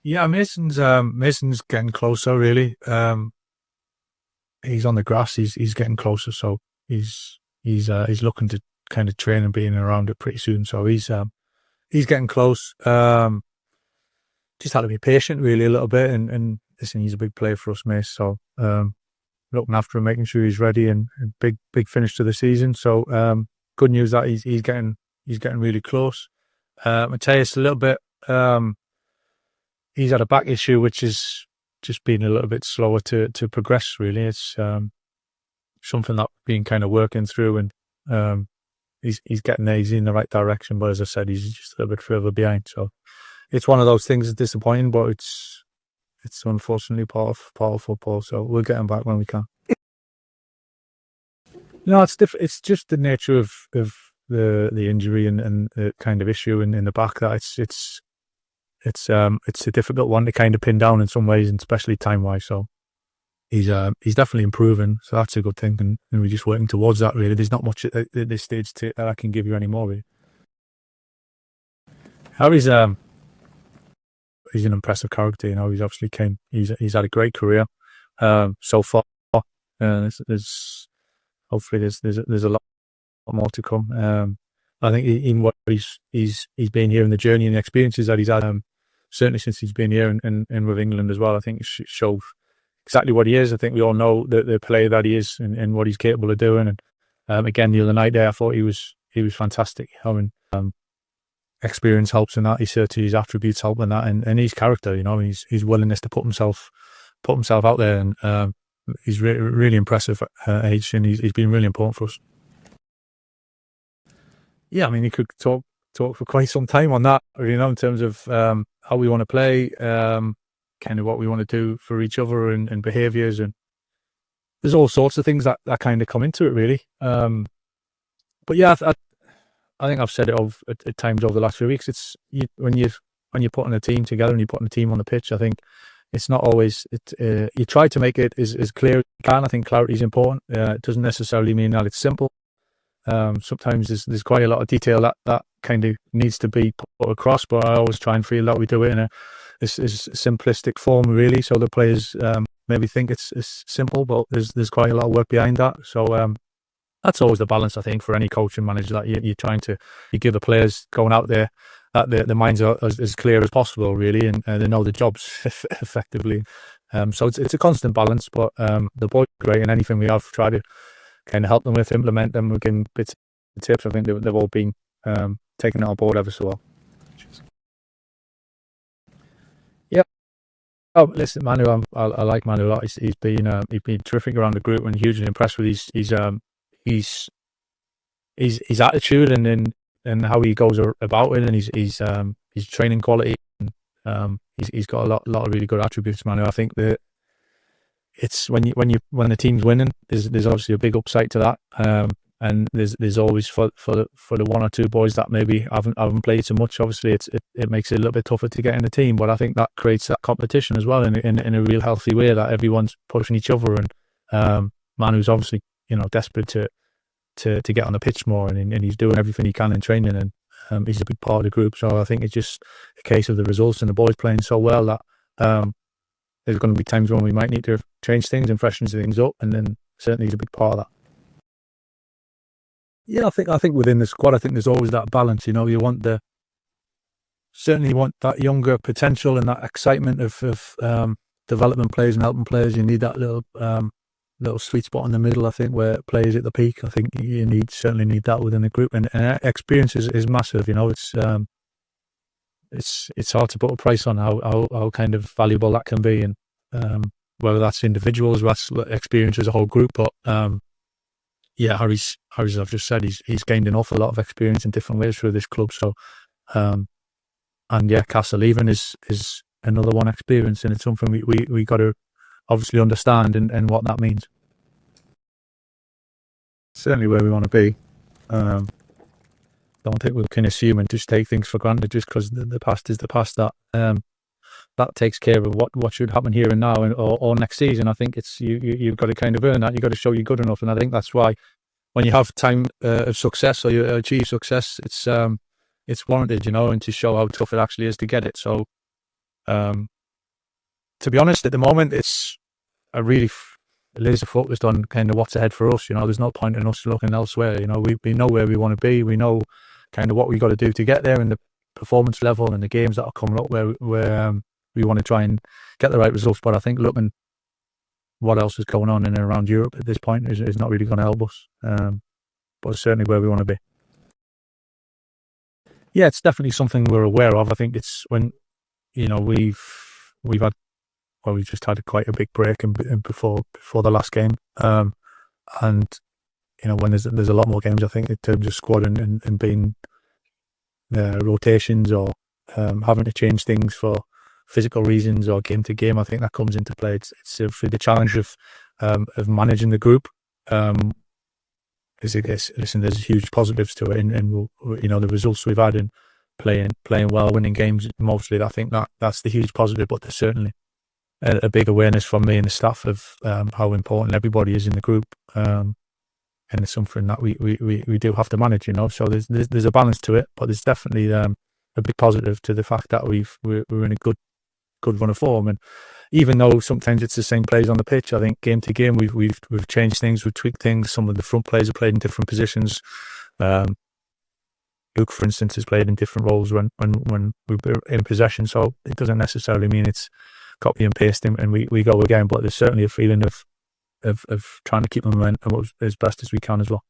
Yeah, Mason's getting closer really. He's on the grass. He's getting closer, so he's looking to kind of train and being around it pretty soon. So he's getting close. Just had to be patient really a little bit, and listen, he's a big player for us, Mace. So looking after him, making sure he's ready, and big finish to the season. So good news that he's getting really close. Matthijs a little bit. He's had a back issue, which is just been a little bit slower to progress. Really, it's something that we've been kind of working through, and he's getting there. He's in the right direction, but as I said, he's just a little bit further behind. So it's one of those things that's disappointing, but it's unfortunately part of football. So we'll get him back when we can. No, it's different. It's just the nature of the injury and the kind of issue in the back that it's a difficult one to kind of pin down in some ways, and especially time wise. So he's definitely improving, so that's a good thing, and we're just working towards that. Really, there's not much at this stage that I can give you anymore. Really. Harry's he's an impressive character. You know, he's obviously he's had a great career so far. There's hopefully there's a lot more to come. I think even what he's been here in the journey and the experiences that he's had, certainly since he's been here and with England as well, I think it shows exactly what he is. I think we all know the player that he is and what he's capable of doing. And again, the other night there, I thought he was fantastic. Having experience helps in that. His attributes help in that, and his character. You know, his willingness to put himself out there, and he's really impressive at age, and he's been really important for us. Yeah, I mean, you could talk for quite some time on that, you know, in terms of how we want to play, kind of what we want to do for each other, and behaviours, and there's all sorts of things that kind of come into it, really. But yeah, I think I've said it at times over the last few weeks. It's when you're putting a team together and you're putting a team on the pitch, I think it's not always you try to make it as clear as you can. I think clarity is important. It doesn't necessarily mean that it's simple. Sometimes there's quite a lot of detail that kind of needs to be put across, but I always try and feel that we do it in a simplistic form, really, so the players maybe think it's simple, but there's quite a lot of work behind that. So that's always the balance, I think, for any coach and manager, that you're trying to give the players going out there that their minds are as clear as possible, really, and they know the jobs effectively. So it's a constant balance, but the boys are great, and anything we have tried to kind of help them with, implement them, we can bits of tips. I think they've all been taken on board ever so well. Yeah. Oh, listen, Manu, I like Manu a lot. He's been terrific around the group, and hugely impressed with his attitude and how he goes about it, and his training quality. And, he's got a lot of really good attributes, Manu. I think that it's when the team's winning, there's obviously a big upside to that, and there's always for the one or two boys that maybe haven't played so much. Obviously, it makes it a little bit tougher to get in the team, but I think that creates that competition as well in a real healthy way, that everyone's pushing each other. And Manu's obviously, you know, desperate to get on the pitch more, and he's doing everything he can in training, and he's a big part of the group. So I think it's just a case of the results and the boys playing so well that there's going to be times when we might need to change things and freshen things up, and then certainly he's a big part of that. Yeah, I think within the squad, I think there's always that balance. You know, certainly want that younger potential and that excitement of development players and helping players. You need that little sweet spot in the middle, I think, where players at the peak. I think you certainly need that within the group, and experience is massive. You know, it's hard to put a price on how kind of valuable that can be, and whether that's individuals, that's experience as a whole group. But yeah, Harry's, as I've just said, he's gained an awful lot of experience in different ways through this club. So and yeah, Castle leaving is another one experience, and it's something we got to obviously understand and what that means. Certainly where we want to be. Don't think we can assume and just take things for granted just because the past is the past. That takes care of what should happen here and now, or next season. I think it's you've got to kind of earn that. You've got to show you're good enough, and I think that's why when you have time of success, or you achieve success, it's warranted, you know, and to show how tough it actually is to get it. So To be honest, at the moment, it's a really laser focused on kind of what's ahead for us. There's no point in us looking elsewhere. We know where we want to be. We know kind of what we got to do to get there, and the performance level and the games that are coming up where we want to try and get the right results. But I think looking what else is going on in and around Europe at this point is not really going to help us. But it's certainly where we want to be. Yeah, it's definitely something we're aware of. I think it's when we've just had quite a big break before the last game, and when there's a lot more games, I think in terms of squad and being rotations or having to change things for physical reasons or game to game, I think that comes into play. It's the challenge of managing the group. Listen, there's huge positives to it, and the results we've had in playing well, winning games mostly. I think that's the huge positive. But there's certainly a big awareness from me and the staff of how important everybody is in the group, and it's something that we do have to manage. So there's a balance to it, but there's definitely a big positive to the fact that we're in a good run of form. And even though sometimes it's the same players on the pitch, I think game to game we've changed things, we've tweaked things. Some of the front players have played in different positions. Luke, for instance, has played in different roles when we were in possession, so it doesn't necessarily mean it's copy and paste and we go again, but there's certainly a feeling of trying to keep the momentum as best as we can as well.